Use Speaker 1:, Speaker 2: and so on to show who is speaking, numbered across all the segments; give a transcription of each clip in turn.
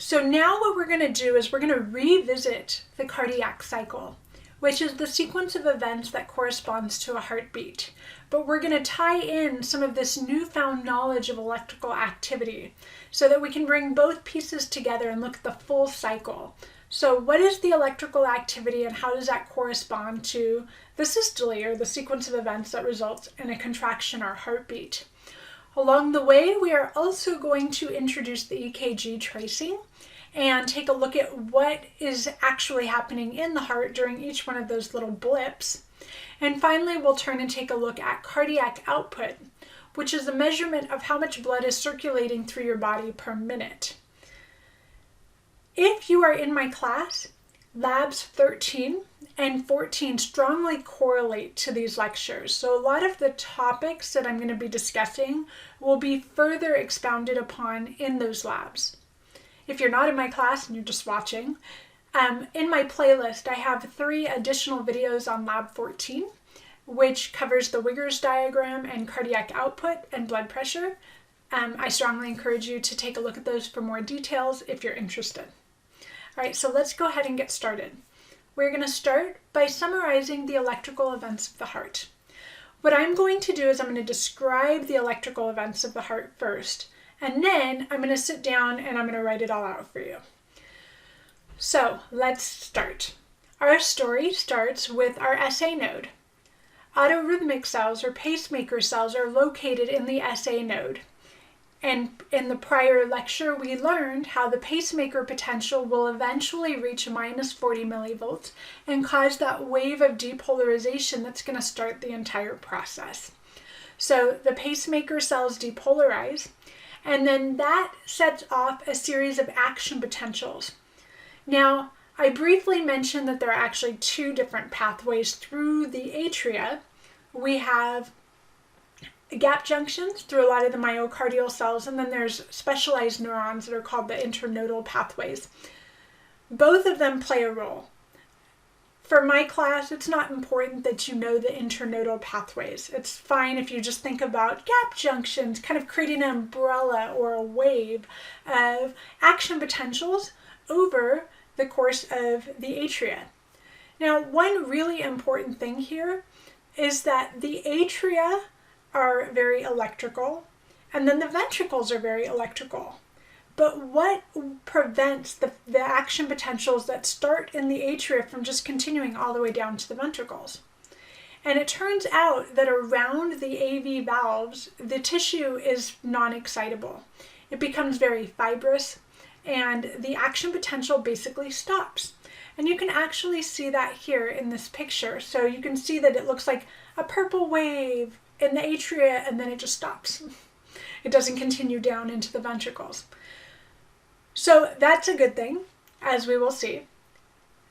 Speaker 1: So now what we're going to do is we're going to revisit the cardiac cycle, which is the sequence of events that corresponds to a heartbeat. But we're going to tie in some of this newfound knowledge of electrical activity so that we can bring both pieces together and look at the full cycle. So what is the electrical activity and how does that correspond to the systole, or the sequence of events that results in a contraction or heartbeat? Along the way, we are also going to introduce the Ekg tracing and take a look at what is actually happening in the heart during each one of those little blips. And finally, we'll turn and take a look at cardiac output, which is a measurement of how much blood is circulating through your body per minute. If you are in my class, labs 13 and 14 strongly correlate to these lectures. So a lot of the topics that I'm going to be discussing will be further expounded upon in those labs. If you're not in my class and you're just watching, in my playlist I have 3 additional videos on lab 14, which covers the Wiggers diagram and cardiac output and blood pressure. I strongly encourage you to take a look at those for more details if you're interested. All right, so let's go ahead and get started. We're going to start by summarizing the electrical events of the heart. What I'm going to do is I'm going to describe the electrical events of the heart first, and then I'm going to sit down and I'm going to write it all out for you. So let's start. Our story starts with our SA node. Autorhythmic cells or pacemaker cells are located in the SA node. And in the prior lecture, we learned how the pacemaker potential will eventually reach -40 millivolts and cause that wave of depolarization that's going to start the entire process. So the pacemaker cells depolarize, and then that sets off a series of action potentials. Now, I briefly mentioned that there are actually 2 different pathways through the atria. We have gap junctions through a lot of the myocardial cells, and then there's specialized neurons that are called the internodal pathways. Both of them play a role. For my class, it's not important that you know the internodal pathways. It's fine if you just think about gap junctions, kind of creating an umbrella or a wave of action potentials over the course of the atria. Now, one really important thing here is that the atria are very electrical, and then the ventricles are very electrical. But what prevents the action potentials that start in the atria from just continuing all the way down to the ventricles? And it turns out that around the AV valves, the tissue is non-excitable. It becomes very fibrous, and the action potential basically stops. And you can actually see that here in this picture. So you can see that it looks like a purple wave in the atria, and then it just stops. It doesn't continue down into the ventricles. So that's a good thing, as we will see.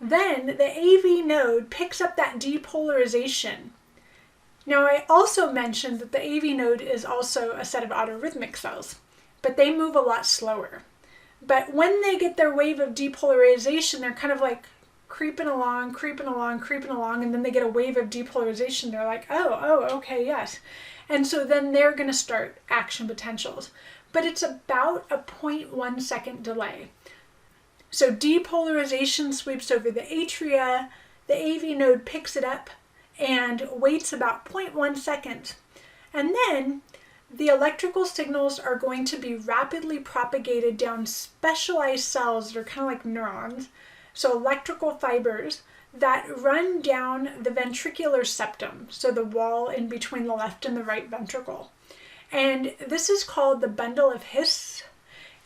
Speaker 1: Then the AV node picks up that depolarization. Now, I also mentioned that the AV node is also a set of autorhythmic cells, but they move a lot slower. But when they get their wave of depolarization, they're kind of like creeping along, and then they get a wave of depolarization. They're like, oh, okay, yes. And so then they're going to start action potentials. But it's about a 0.1 second delay. So depolarization sweeps over the atria, the AV node picks it up and waits about 0.1 seconds. And then the electrical signals are going to be rapidly propagated down specialized cells that are kind of like neurons. So electrical fibers that run down the ventricular septum, so the wall in between the left and the right ventricle. And this is called the bundle of His,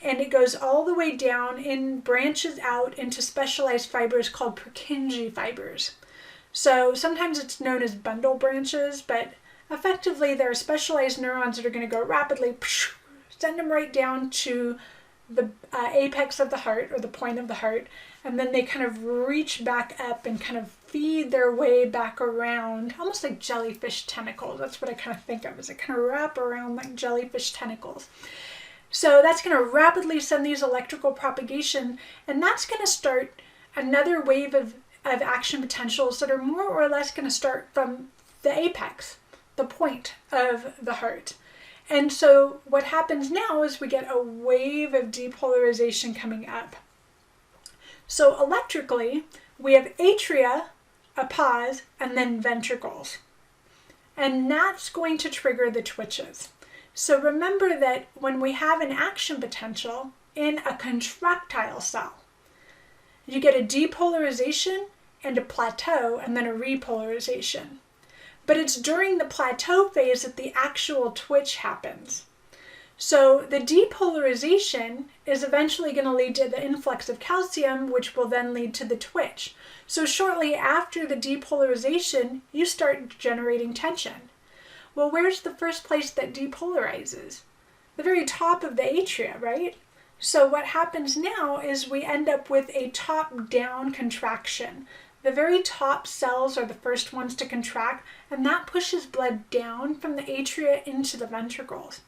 Speaker 1: and it goes all the way down and branches out into specialized fibers called Purkinje fibers. So sometimes it's known as bundle branches, but effectively there are specialized neurons that are going to go rapidly, send them right down to the apex of the heart, or the point of the heart, and then they kind of reach back up and kind of feed their way back around, almost like jellyfish tentacles. That's what I kind of think of, as they kind of wrap around like jellyfish tentacles. So that's going to rapidly send these electrical propagation, and that's going to start another wave of action potentials that are more or less going to start from the apex, the point of the heart. And so what happens now is we get a wave of depolarization coming up. So electrically, we have atria, a pause, and then ventricles. And that's going to trigger the twitches. So remember that when we have an action potential in a contractile cell, you get a depolarization and a plateau and then a repolarization. But it's during the plateau phase that the actual twitch happens. So the depolarization is eventually going to lead to the influx of calcium, which will then lead to the twitch. So shortly after the depolarization, you start generating tension. Well, where's the first place that depolarizes? The very top of the atria, right? So what happens now is we end up with a top-down contraction. The very top cells are the first ones to contract, and that pushes blood down from the atria into the ventricles.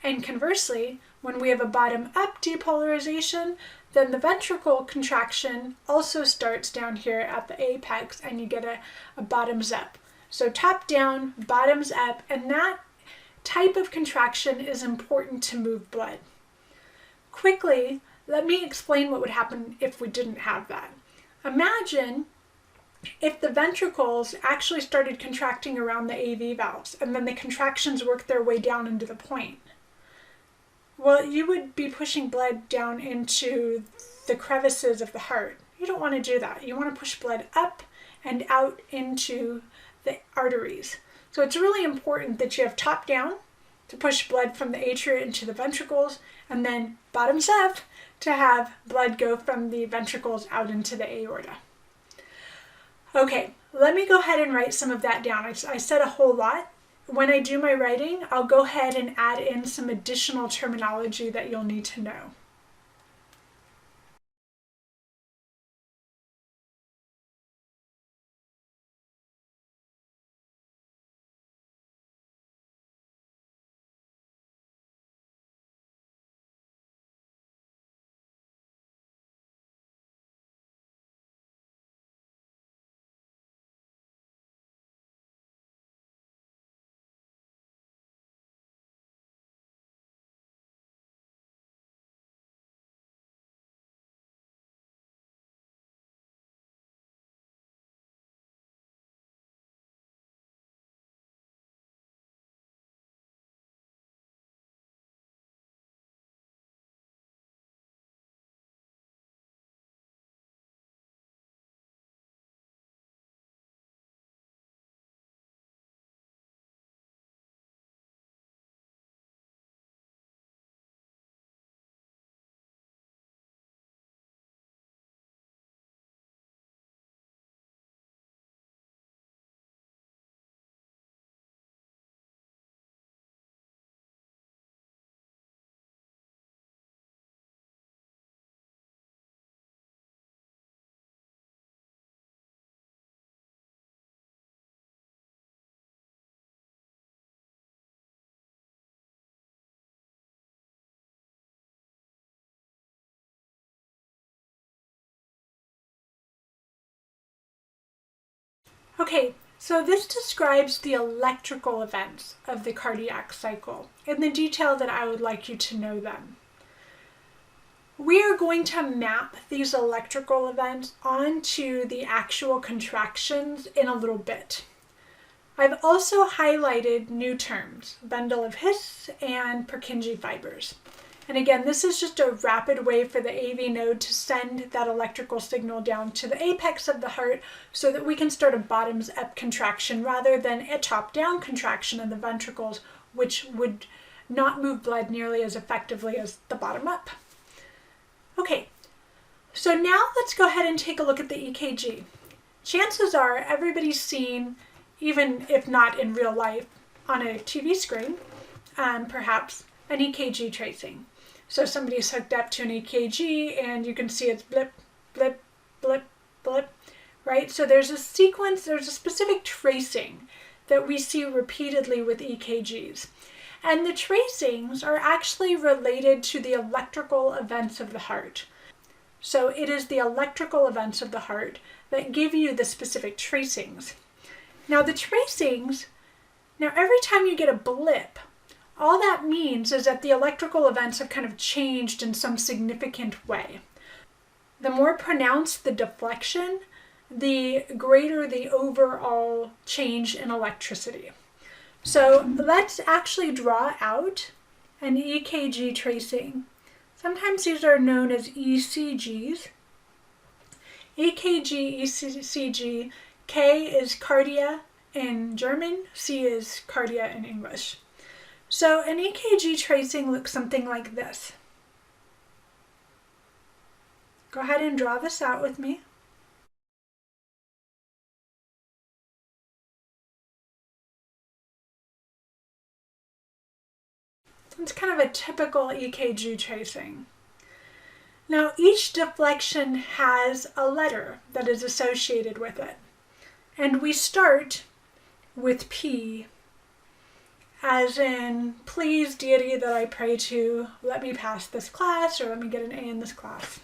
Speaker 1: And conversely, when we have a bottom-up depolarization, then the ventricle contraction also starts down here at the apex, and you get a bottoms-up. So top-down, bottoms-up, and that type of contraction is important to move blood. Quickly, let me explain what would happen if we didn't have that. Imagine if the ventricles actually started contracting around the AV valves, and then the contractions worked their way down into the point. Well, you would be pushing blood down into the crevices of the heart. You don't want to do that. You want to push blood up and out into the arteries. So it's really important that you have top down to push blood from the atria into the ventricles, and then bottoms up to have blood go from the ventricles out into the aorta. Okay, let me go ahead and write some of that down. I said a whole lot. When I do my writing, I'll go ahead and add in some additional terminology that you'll need to know. Okay, so this describes the electrical events of the cardiac cycle in the detail that I would like you to know them. We are going to map these electrical events onto the actual contractions in a little bit. I've also highlighted new terms, bundle of His and Purkinje fibers. And again, this is just a rapid way for the AV node to send that electrical signal down to the apex of the heart so that we can start a bottoms-up contraction rather than a top-down contraction in the ventricles, which would not move blood nearly as effectively as the bottom-up. Okay, so now let's go ahead and take a look at the EKG. Chances are everybody's seen, even if not in real life, on a TV screen, perhaps, an EKG tracing. So somebody's hooked up to an EKG and you can see it's blip, blip, blip, blip, right? So there's a sequence, there's a specific tracing that we see repeatedly with EKGs. And the tracings are actually related to the electrical events of the heart. So it is the electrical events of the heart that give you the specific tracings. Now the tracings, every time you get a blip, All that means is that the electrical events have kind of changed in some significant way. The more pronounced the deflection, the greater the overall change in electricity. So let's actually draw out an EKG tracing. Sometimes these are known as ECGs. EKG, ECG, K is cardia in German, C is cardia in English. So an EKG tracing looks something like this. Go ahead and draw this out with me. It's kind of a typical EKG tracing. Now, each deflection has a letter that is associated with it. And we start with P, as in, please, deity that I pray to, let me pass this class, or let me get an A in this class.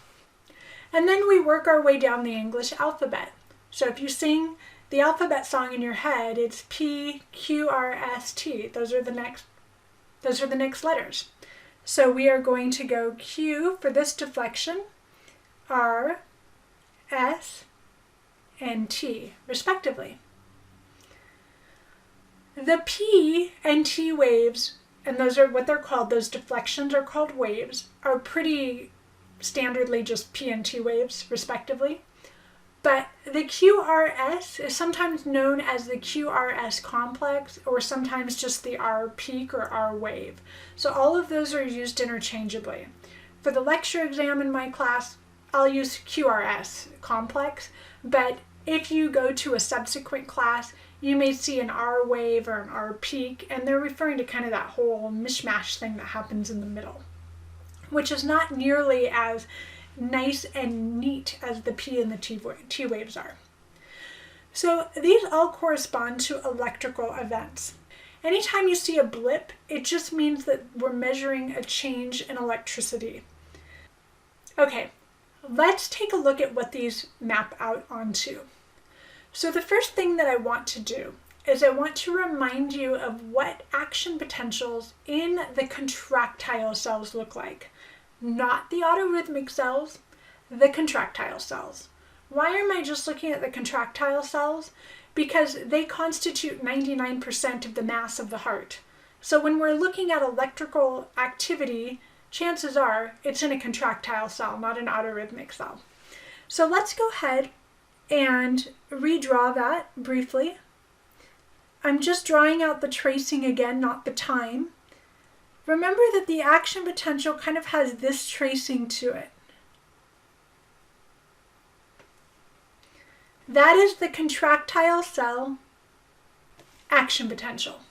Speaker 1: And then we work our way down the English alphabet. So if you sing the alphabet song in your head, it's P, Q, R, S, T. Those are the next letters. So we are going to go Q for this deflection, R, S, and T, respectively. The P and T waves, and those are what they're called, those deflections are called waves, are pretty standardly just P and T waves, respectively. But the QRS is sometimes known as the Qrs Complex, or sometimes just the R peak or R wave. So all of those are used interchangeably. For the lecture exam in my class, I'll use Qrs Complex, but if you go to a subsequent class, you may see an R wave or an R peak, and they're referring to kind of that whole mishmash thing that happens in the middle, which is not nearly as nice and neat as the P and the T waves are. So these all correspond to electrical events. Anytime you see a blip, it just means that we're measuring a change in electricity. Okay, let's take a look at what these map out onto. So the first thing that I want to do is I want to remind you of what action potentials in the contractile cells look like. Not the autorhythmic cells, the contractile cells. Why am I just looking at the contractile cells? Because they constitute 99% of the mass of the heart. So when we're looking at electrical activity, chances are it's in a contractile cell, not an autorhythmic cell. So let's go ahead and redraw that briefly. I'm just drawing out the tracing again, not the time. Remember that the action potential kind of has this tracing to it. That is the contractile cell action potential.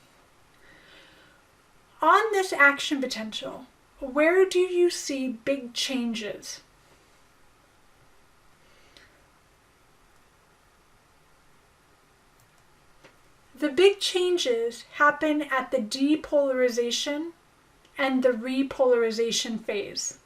Speaker 1: On this action potential, where do you see big changes? The big changes happen at the depolarization and the repolarization phase.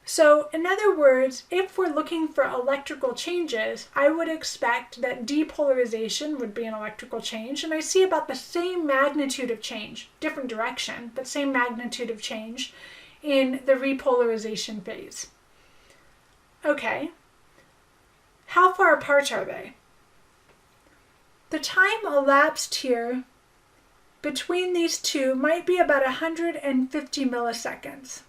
Speaker 1: So in other words, if we're looking for electrical changes, I would expect that depolarization would be an electrical change, and I see about the same magnitude of change, different direction, but same magnitude of change in the repolarization phase. Okay, how far apart are they? The time elapsed here between these two might be about 150 milliseconds.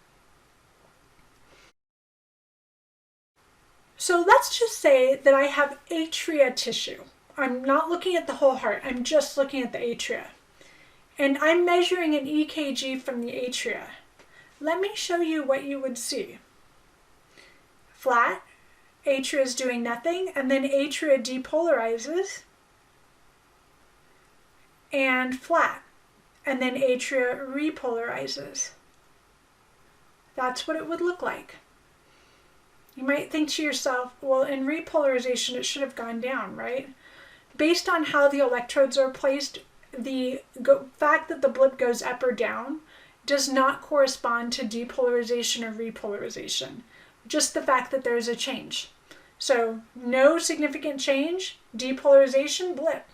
Speaker 1: So let's just say that I have atria tissue. I'm not looking at the whole heart, I'm just looking at the atria. And I'm measuring an EKG from the atria. Let me show you what you would see. Flat, atria is doing nothing, and then atria depolarizes, and flat, and then atria repolarizes. That's what it would look like. You might think to yourself, well, in repolarization, it should have gone down, right? Based on how the electrodes are placed, the fact that the blip goes up or down does not correspond to depolarization or repolarization, just the fact that there's a change. So no significant change, depolarization, blip.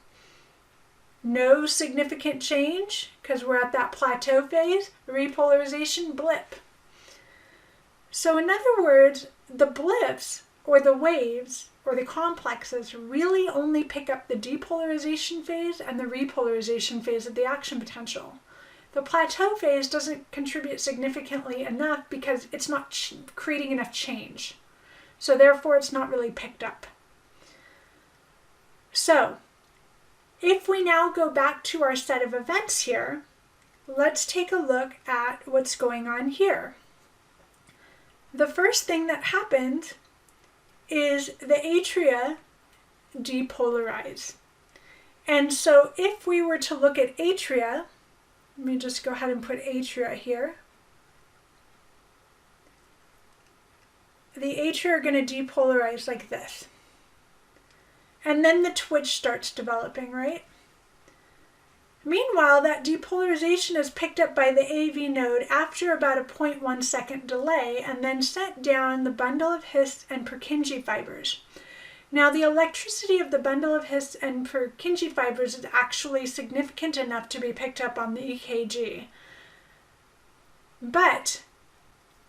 Speaker 1: no significant change because we're at that plateau phase, repolarization, blip. So in other words, the blips or the waves or the complexes really only pick up the depolarization phase and the repolarization phase of the action potential. The plateau phase doesn't contribute significantly enough because it's not creating enough change. So therefore it's not really picked up. So if we now go back to our set of events here, let's take a look at what's going on here. The first thing that happened is the atria depolarize. And so if we were to look at atria, let me just go ahead and put atria here. The atria are going to depolarize like this. And then the twitch starts developing, right? Meanwhile, that depolarization is picked up by the AV node after about a 0.1 second delay and then sent down the bundle of His and Purkinje fibers. Now, the electricity of the bundle of His and Purkinje fibers is actually significant enough to be picked up on the EKG. But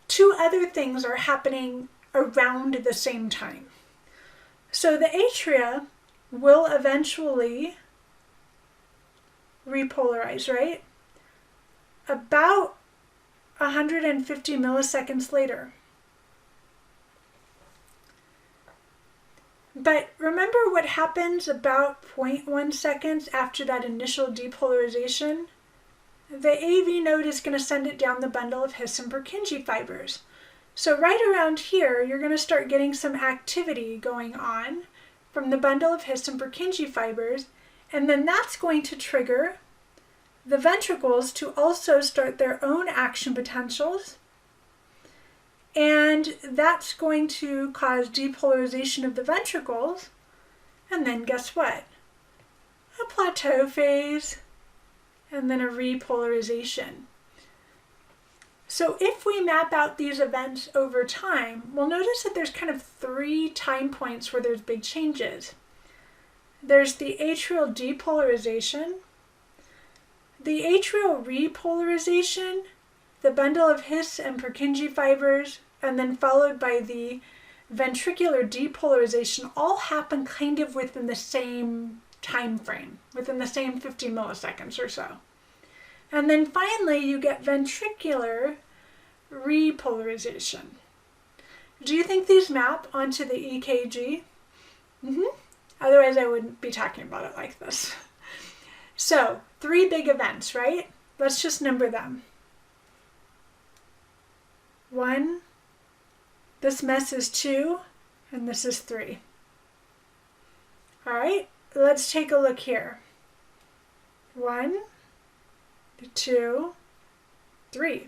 Speaker 1: two other things are happening around the same time. So the atria will eventually repolarize, right? About 150 milliseconds later. But remember what happens about 0.1 seconds after that initial depolarization? The AV node is going to send it down the bundle of His and Purkinje fibers. So right around here, you're going to start getting some activity going on from the bundle of His and Purkinje fibers, and then that's going to trigger the ventricles to also start their own action potentials, and that's going to cause depolarization of the ventricles, and then guess what? A plateau phase, and then a repolarization. So if we map out these events over time, we'll notice that there's kind of 3 time points where there's big changes. There's the atrial depolarization, the atrial repolarization, the bundle of His and Purkinje fibers, and then followed by the ventricular depolarization all happen kind of within the same time frame, within the same 50 milliseconds or so. And then finally, you get ventricular repolarization. Do you think these map onto the EKG? Otherwise, I wouldn't be talking about it like this. So, 3 big events, right? Let's just number them. 1, this mess is 2, and this is 3. All right, let's take a look here. 1, 2, 3.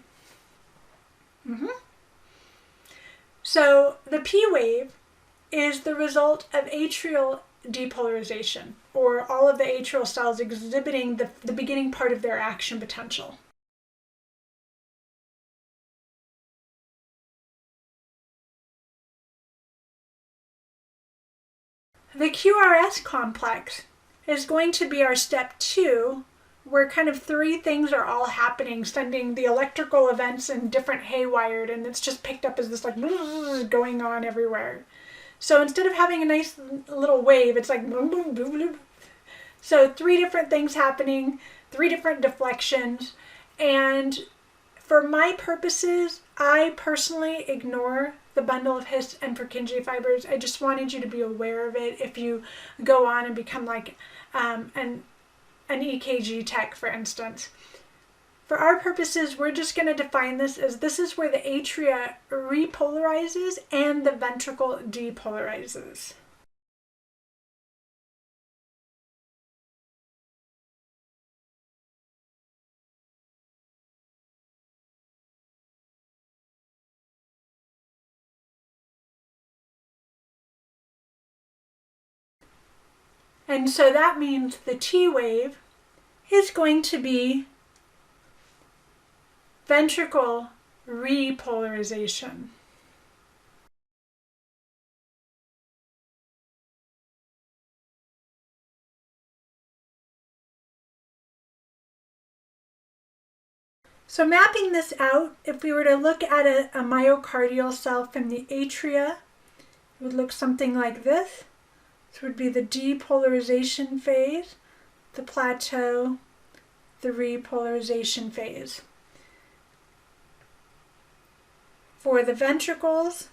Speaker 1: So the P wave is the result of atrial depolarization, or all of the atrial cells exhibiting the beginning part of their action potential. The Qrs complex is going to be our step 2, where kind of 3 things are all happening, sending the electrical events in different haywired, and it's just picked up as this like going on everywhere. So instead of having a nice little wave, it's like boom, boom, boom, boom. So 3 different things happening, 3 different deflections, and for my purposes, I personally ignore the bundle of His and Purkinje fibers. I just wanted you to be aware of it if you go on and become like an EKG tech, for instance. For our purposes, we're just going to define this as this is where the atria repolarizes and the ventricle depolarizes. And so that means the T wave is going to be ventricle repolarization. So mapping this out, if we were to look at a myocardial cell from the atria, it would look something like this. This would be the depolarization phase, the plateau, the repolarization phase. For the ventricles,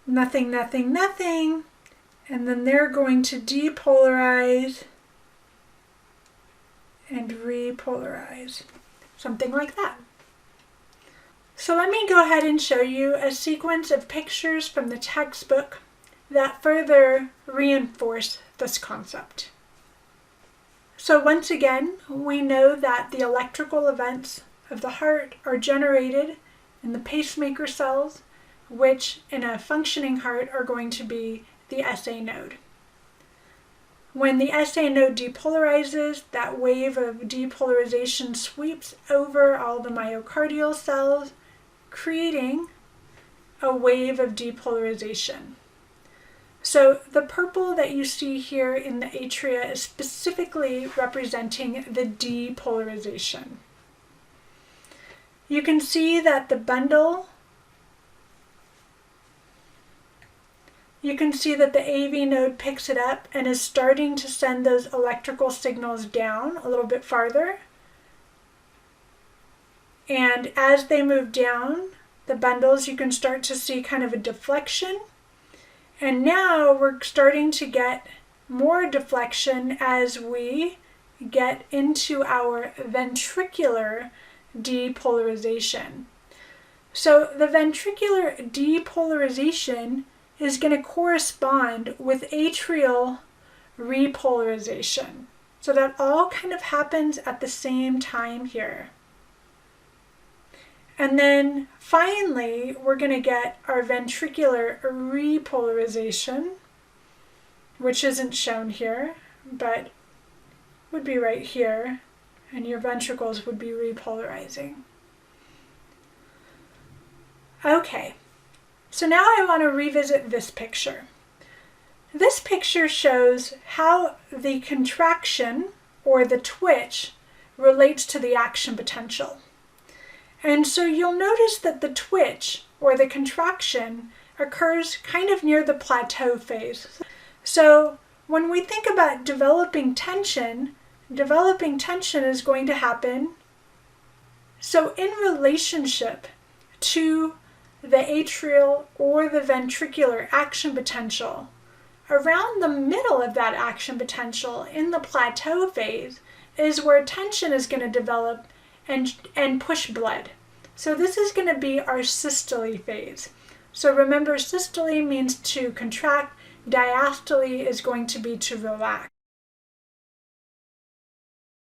Speaker 1: nothing, nothing, nothing, and then they're going to depolarize and repolarize, something like that. So let me go ahead and show you a sequence of pictures from the textbook that further reinforce this concept. So once again, we know that the electrical events of the heart are generated in the pacemaker cells, which in a functioning heart are going to be the SA node. When the SA node depolarizes, that wave of depolarization sweeps over all the myocardial cells, creating a wave of depolarization. So the purple that you see here in the atria is specifically representing the depolarization. You can see that the bundle, you can see that the AV node picks it up and is starting to send those electrical signals down a little bit farther. And as they move down the bundles, you can start to see kind of a deflection. And now we're starting to get more deflection as we get into our ventricular depolarization. So the ventricular depolarization is going to correspond with atrial repolarization. So that all kind of happens at the same time here. And then finally, we're going to get our ventricular repolarization, which isn't shown here, but would be right here, and your ventricles would be repolarizing. Okay. So now I want to revisit this picture. This picture shows how the contraction or the twitch relates to the action potential. And so you'll notice that the twitch or the contraction occurs kind of near the plateau phase. So when we think about developing tension is going to happen. So in relationship to the atrial or the ventricular action potential, around the middle of that action potential in the plateau phase is where tension is going to develop and push blood. So this is going to be our systole phase. So remember, systole means to contract, diastole is going to be to relax.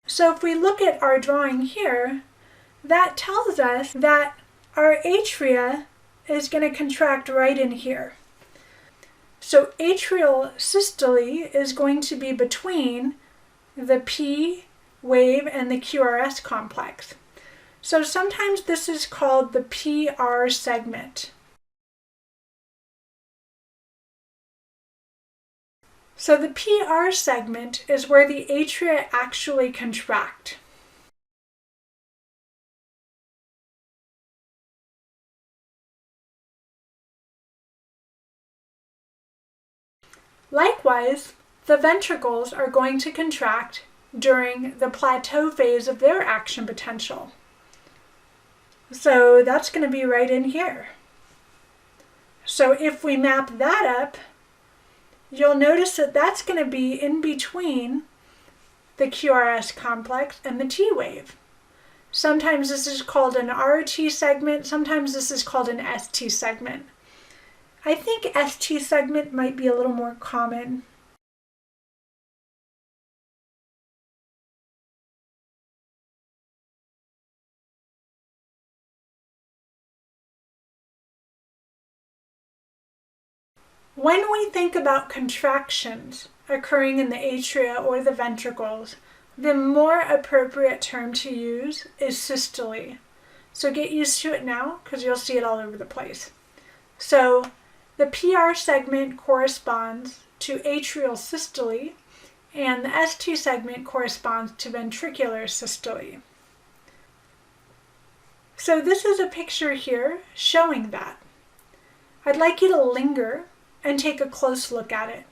Speaker 1: So if we look at our drawing here, that tells us that our atria is going to contract right in here. So atrial systole is going to be between the P wave and the Qrs complex. So sometimes this is called the PR segment. So the PR segment is where the atria actually contract. Likewise, the ventricles are going to contract during the plateau phase of their action potential. So that's going to be right in here. So if we map that up, you'll notice that that's going to be in between the Qrs complex and the T wave. Sometimes this is called an RT segment, sometimes this is called an ST segment. I think ST segment might be a little more common. When we think about contractions occurring in the atria or the ventricles, the more appropriate term to use is systole. So get used to it now because you'll see it all over the place. So the PR segment corresponds to atrial systole and the ST segment corresponds to ventricular systole. So this is a picture here showing that. I'd like you to linger and take a close look at it.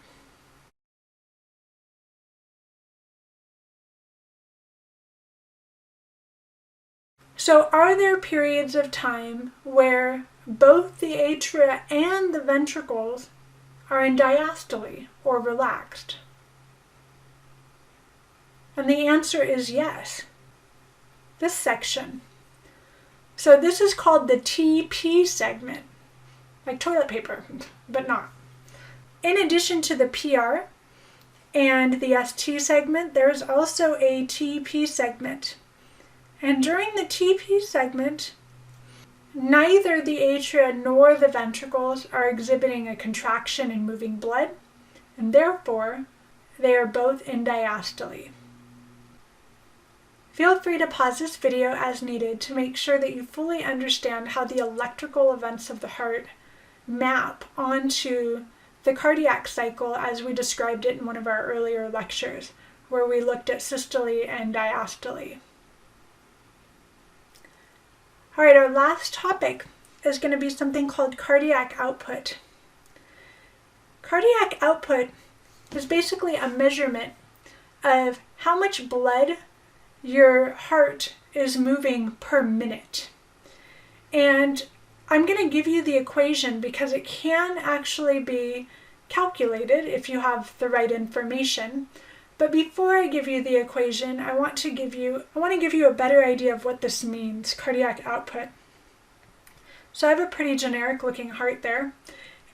Speaker 1: So are there periods of time where both the atria and the ventricles are in diastole or relaxed? And the answer is yes. This section. So this is called the TP segment, like toilet paper, but not. In addition to the PR and the ST segment, there's also a TP segment. And during the TP segment, neither the atria nor the ventricles are exhibiting a contraction and moving blood, and therefore they are both in diastole. Feel free to pause this video as needed to make sure that you fully understand how the electrical events of the heart map onto the cardiac cycle as we described it in one of our earlier lectures, where we looked at systole and diastole. All right, our last topic is going to be something called cardiac output. Cardiac output is basically a measurement of how much blood your heart is moving per minute. And I'm going to give you the equation because it can actually be calculated if you have the right information. But before I give you the equation, I want to give you a better idea of what this means, cardiac output. So I have a pretty generic looking heart there.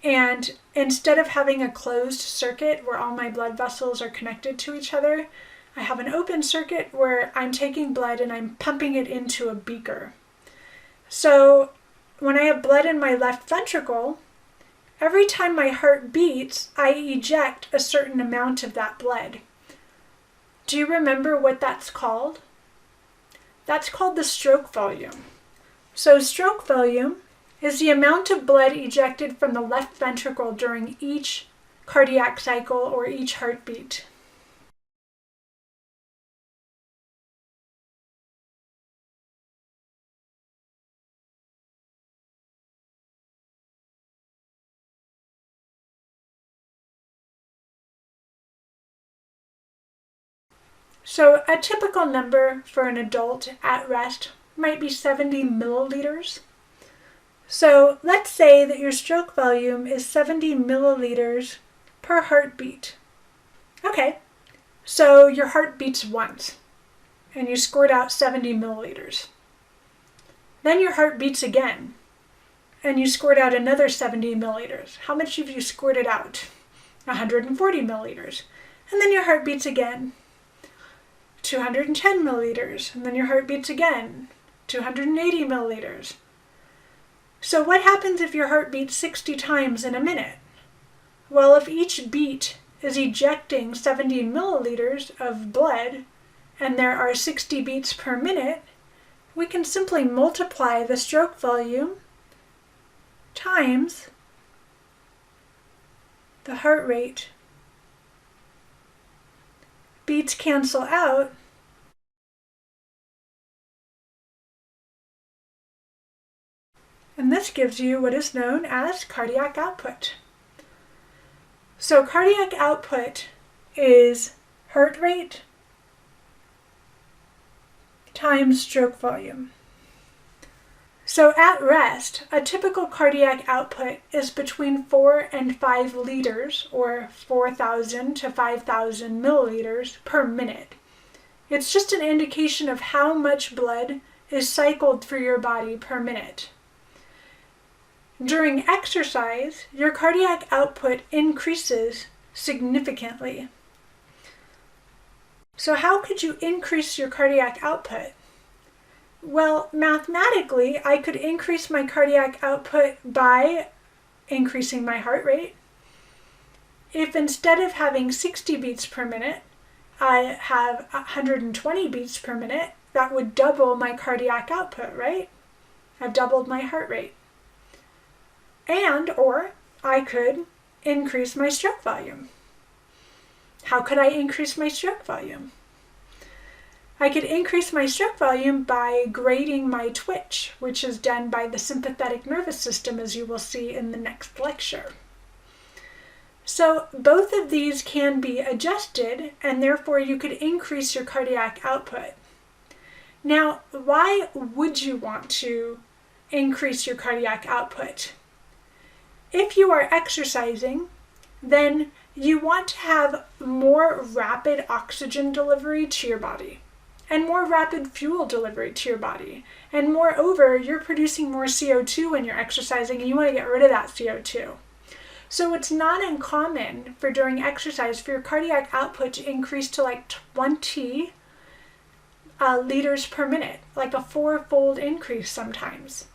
Speaker 1: And instead of having a closed circuit where all my blood vessels are connected to each other, I have an open circuit where I'm taking blood and I'm pumping it into a beaker. So when I have blood in my left ventricle, every time my heart beats, I eject a certain amount of that blood. Do you remember what that's called? That's called the stroke volume. So stroke volume is the amount of blood ejected from the left ventricle during each cardiac cycle or each heartbeat. So a typical number for an adult at rest might be 70 milliliters. So let's say that your stroke volume is 70 milliliters per heartbeat. Okay, so your heart beats once and you squirt out 70 milliliters. Then your heart beats again and you squirt out another 70 milliliters. How much have you squirted out? 140 milliliters. And then your heart beats again. 210 milliliters, and then your heart beats again, 280 milliliters. So what happens if your heart beats 60 times in a minute? Well, if each beat is ejecting 70 milliliters of blood, and there are 60 beats per minute, we can simply multiply the stroke volume times the heart rate. Beats cancel out, and this gives you what is known as cardiac output. So cardiac output is heart rate times stroke volume. So at rest, a typical cardiac output is between 4 and 5 liters, or 4,000 to 5,000 milliliters per minute. It's just an indication of how much blood is cycled through your body per minute. During exercise, your cardiac output increases significantly. So how could you increase your cardiac output? Well, mathematically, I could increase my cardiac output by increasing my heart rate. If instead of having 60 beats per minute, I have 120 beats per minute, that would double my cardiac output, right? I've doubled my heart rate. Or I could increase my stroke volume. How could I increase my stroke volume? I could increase my stroke volume by grading my twitch, which is done by the sympathetic nervous system, as you will see in the next lecture. So both of these can be adjusted, and therefore you could increase your cardiac output. Now, why would you want to increase your cardiac output? If you are exercising, then you want to have more rapid oxygen delivery to your body and more rapid fuel delivery to your body. And moreover, you're producing more CO2 when you're exercising, and you want to get rid of that CO2. So it's not uncommon for during exercise for your cardiac output to increase to like 20 liters per minute, like a 4-fold increase sometimes.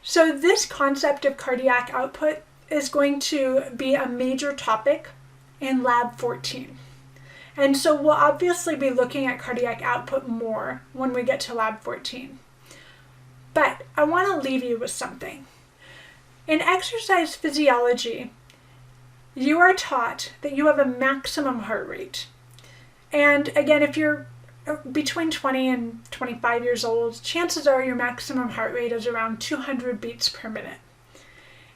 Speaker 1: So this concept of cardiac output is going to be a major topic in Lab 14. And so we'll obviously be looking at cardiac output more when we get to Lab 14. But I want to leave you with something. In exercise physiology, you are taught that you have a maximum heart rate. And again, if you're between 20 and 25 years old, chances are your maximum heart rate is around 200 beats per minute.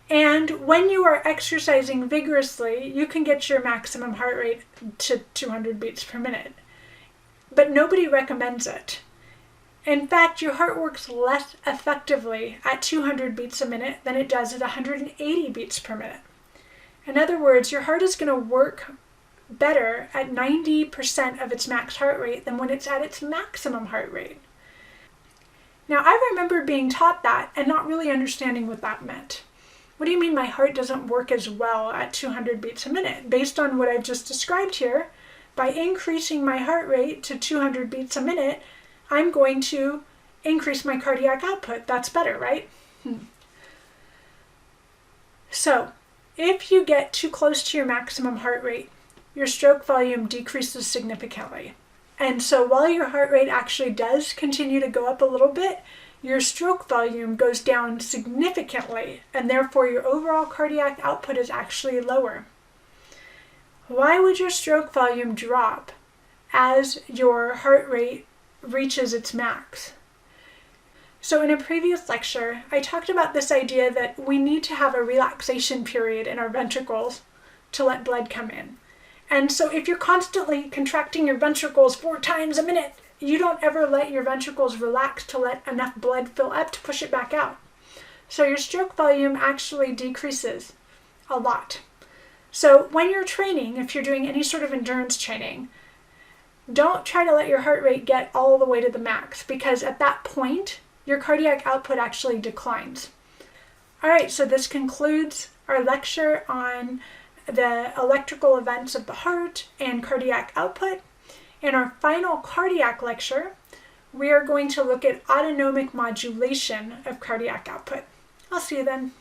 Speaker 1: And when you are exercising vigorously, you can get your maximum heart rate to 200 beats per minute. But nobody recommends it. In fact, your heart works less effectively at 200 beats a minute than it does at 180 beats per minute. In other words, your heart is going to work better at 90% of its max heart rate than when it's at its maximum heart rate. Now, I remember being taught that and not really understanding what that meant. What do you mean my heart doesn't work as well at 200 beats a minute? Based on what I've just described here, by increasing my heart rate to 200 beats a minute, I'm going to increase my cardiac output. That's better, right? So, if you get too close to your maximum heart rate, your stroke volume decreases significantly. And so while your heart rate actually does continue to go up a little bit, your stroke volume goes down significantly, and therefore your overall cardiac output is actually lower. Why would your stroke volume drop as your heart rate reaches its max? So in a previous lecture, I talked about this idea that we need to have a relaxation period in our ventricles to let blood come in. And so if you're constantly contracting your ventricles 4 times a minute, you don't ever let your ventricles relax to let enough blood fill up to push it back out. So your stroke volume actually decreases a lot. So when you're training, if you're doing any sort of endurance training, don't try to let your heart rate get all the way to the max, because at that point, your cardiac output actually declines. All right, so this concludes our lecture on the electrical events of the heart and cardiac output. In our final cardiac lecture, we are going to look at autonomic modulation of cardiac output. I'll see you then.